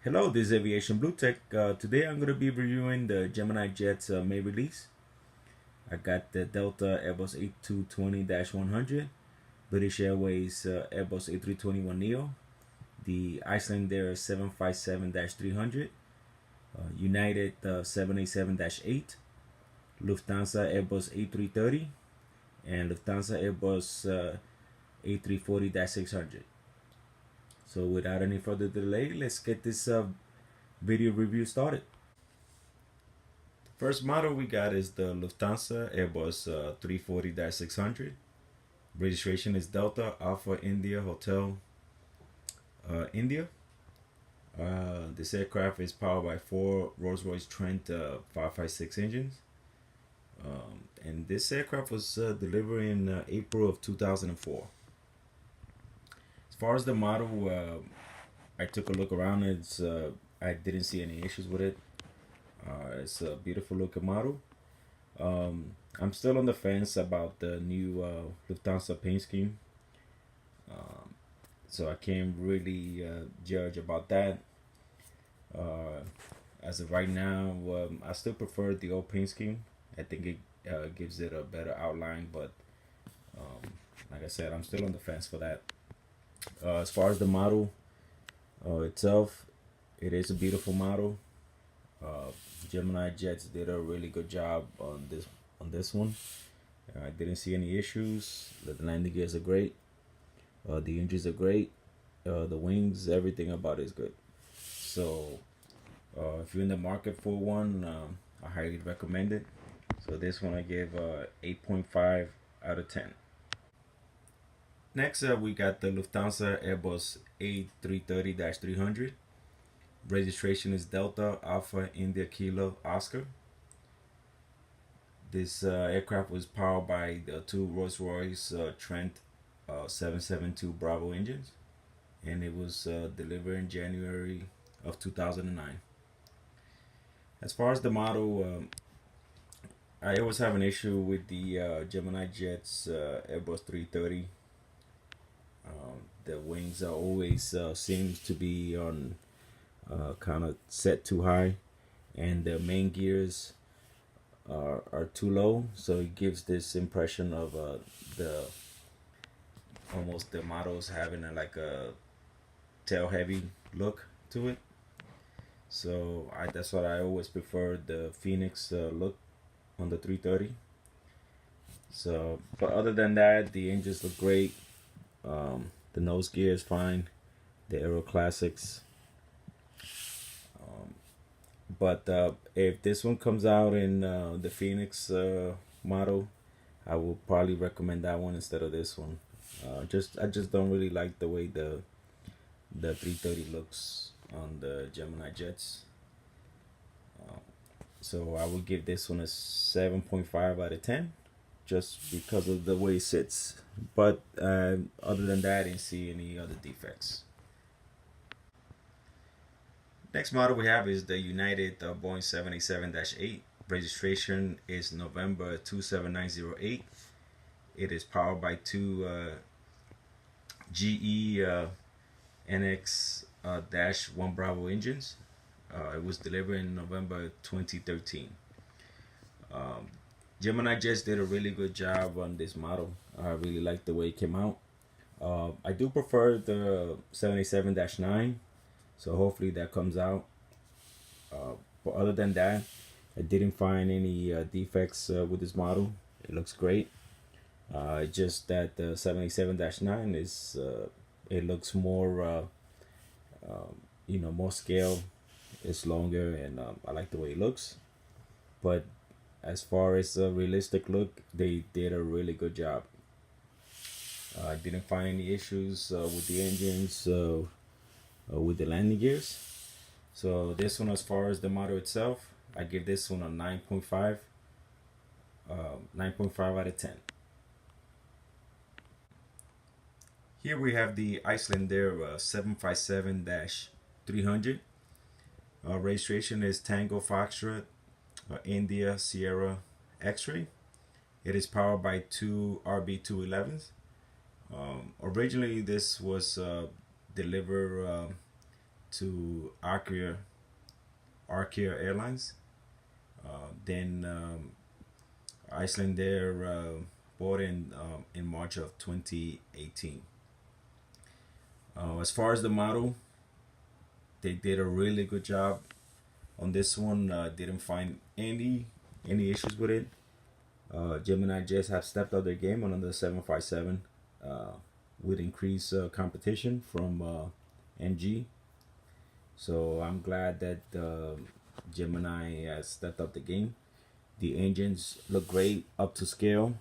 Hello, this is Aviation Blue Tech. Today I'm going to be reviewing the Gemini Jet's May release. I got the Delta Airbus A220-100, British Airways Airbus A321neo, the Icelandair 757-300, United 787-8, Lufthansa Airbus A330, and Lufthansa Airbus A340-600. So without any further delay, let's get this video review started. First model we got is the Lufthansa Airbus 340-600. Registration is Delta Alpha India Hotel India. This aircraft is powered by four Rolls-Royce Trent 556 engines. And this aircraft was delivered in April of 2004. As far as the model, I took a look around. I didn't see any issues with it. It's a beautiful looking model. I'm still on the fence about the new Lufthansa paint scheme, so I can't really judge about that. As of right now, I still prefer the old paint scheme. I think it gives it a better outline, but like I said, I'm still on the fence for that. As far as the model itself, it is a beautiful model. Gemini Jets did a really good job on this one. I didn't see any issues. The landing gears are great. The engines are great. The wings, everything about it is good. So if you're in the market for one, I highly recommend it. So this one I give 8.5 out of 10. Next up, we got the Lufthansa Airbus A330-300. Registration is Delta Alpha India Kilo Oscar. This aircraft was powered by the two Rolls-Royce Trent 772 Bravo engines, and it was delivered in January of 2009. As far as the model, I always have an issue with the Gemini Jets Airbus 330. The wings are always seems to be on kind of set too high, and the main gears are too low, so it gives this impression of the almost the models having like a tail heavy look to it. So that's what I always prefer, the Phoenix look on the 330. So, but other than that, the engines look great. The nose gear is fine. The Aero Classics. But if this one comes out in the Phoenix model, I will probably recommend that one instead of this one. I just don't really like the way the 330 looks on the Gemini Jets. So I will give this one a 7.5 out of 10, just because of the way it sits. But other than that, I didn't see any other defects. Next model we have is the United Boeing 787-8. Registration is November 27908. It is powered by two GE NX-1 Bravo engines. It was delivered in November 2013. Gemini Jets did a really good job on this model. I really like the way it came out. I do prefer the 787-9. So hopefully that comes out. But other than that, I didn't find any defects with this model. It looks great. Just that the 787-9 is it looks more more scale. It's longer, and I like the way it looks. But as far as a realistic look, they did a really good job. I didn't find any issues with the engines. With the landing gears. So this one, as far as the model itself, I give this one a 9.5 out of 10. Here we have the Icelandair 757-300. Registration is Tango Foxtrot India Sierra X-Ray. It is powered by two RB211s. Originally this was delivered to Arkia Airlines. Then Icelandair bought in March of 2018. As far as the model, they did a really good job on this one. Didn't find any issues with it. Gemini just have stepped up their game on the 757 with increased competition from NG. So I'm glad that Gemini has stepped up the game. The engines look great, up to scale,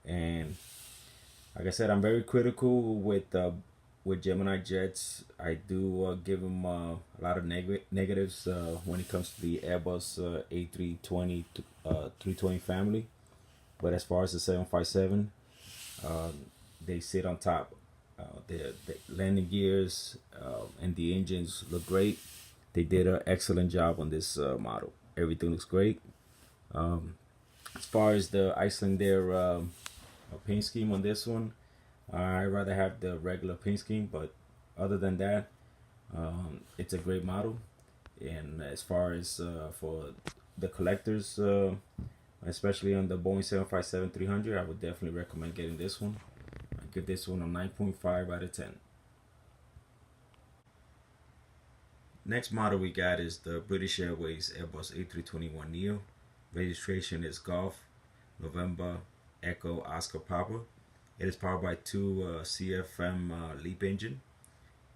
and like I said, I'm very critical with Gemini jets. I do give them a lot of negatives when it comes to the Airbus A320 320 family. But as far as the 757, they sit on top. The landing gears and the engines look great. They did an excellent job on this model. Everything looks great. As far as the Icelandair paint scheme on this one, I'd rather have the regular paint scheme, but other than that, it's a great model. And as far as for the collectors, especially on the Boeing 757-300, I would definitely recommend getting this one. I give this one a 9.5 out of 10. Next model we got is the British Airways Airbus A321neo. Registration is Golf November Echo Oscar Papa. It is powered by two CFM LEAP engine,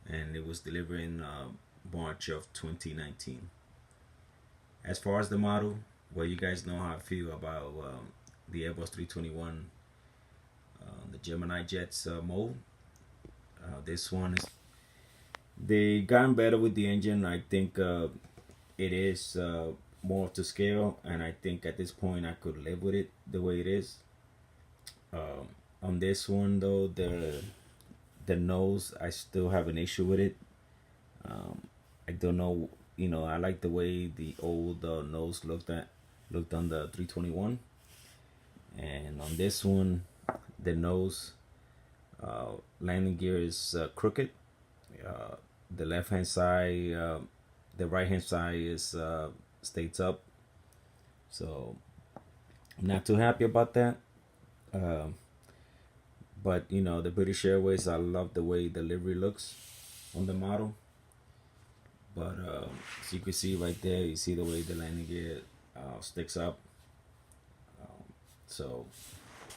and it was delivered in March of 2019. As far as the model, well, you guys know how I feel about the Airbus 321, the Gemini jets mold. This one is, they gotten better with the engine. I think it is more to scale, and I think at this point I could live with it the way it is. On this one though, the nose, I still have an issue with it. I don't know, I like the way the old nose looked on the 321, and on this one, the nose landing gear is crooked. The left hand side, the right hand side is stays up, so I'm not too happy about that. But the British Airways, I love the way the livery looks on the model. But as you can see right there, you see the way the landing gear sticks up. So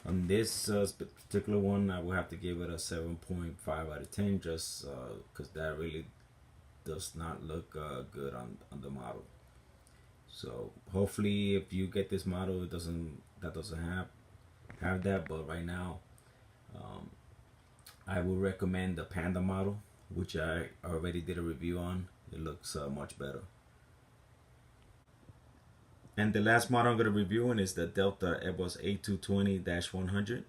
on this particular one, I will have to give it a 7.5 out of 10, just because that really does not look good on the model. So hopefully, if you get this model, it doesn't have that. But right now, I would recommend the Panda model, which I already did a review on. It looks much better. And the last model I'm going to review is the Delta Airbus A220-100.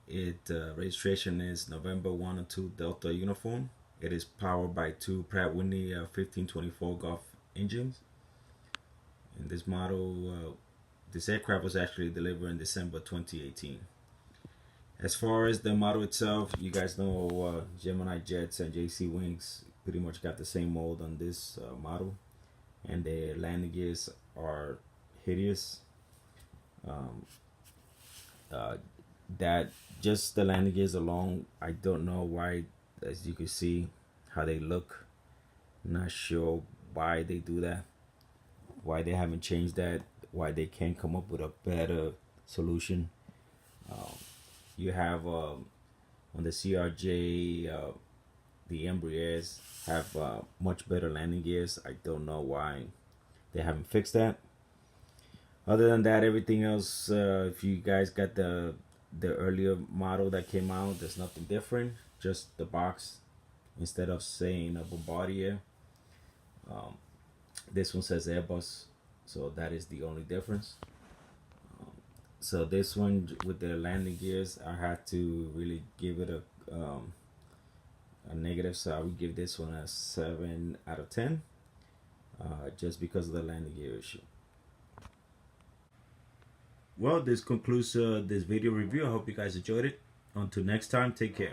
It registration is November 1 and 2 Delta uniform. It is powered by two Pratt Whitney 1524 Golf engines. And this model, this aircraft was actually delivered in December 2018. As far as the model itself, you guys know Gemini jets and JC wings pretty much got the same mold on this model, and the landing gears are hideous. That just the landing gears alone, I don't know why. As you can see how they look, not sure why they do that, why they haven't changed that, why they can't come up with a better solution. You have on the CRJ, the Embraers have much better landing gears. I don't know why they haven't fixed that. Other than that, everything else, if you guys got the earlier model that came out, there's nothing different. Just the box, instead of saying a Bombardier, this one says Airbus, so that is the only difference. So this one with the landing gears, I had to really give it a negative, so I would give this one a 7 out of 10, just because of the landing gear issue. Well, this concludes this video review. I hope you guys enjoyed it. Until next time, take care.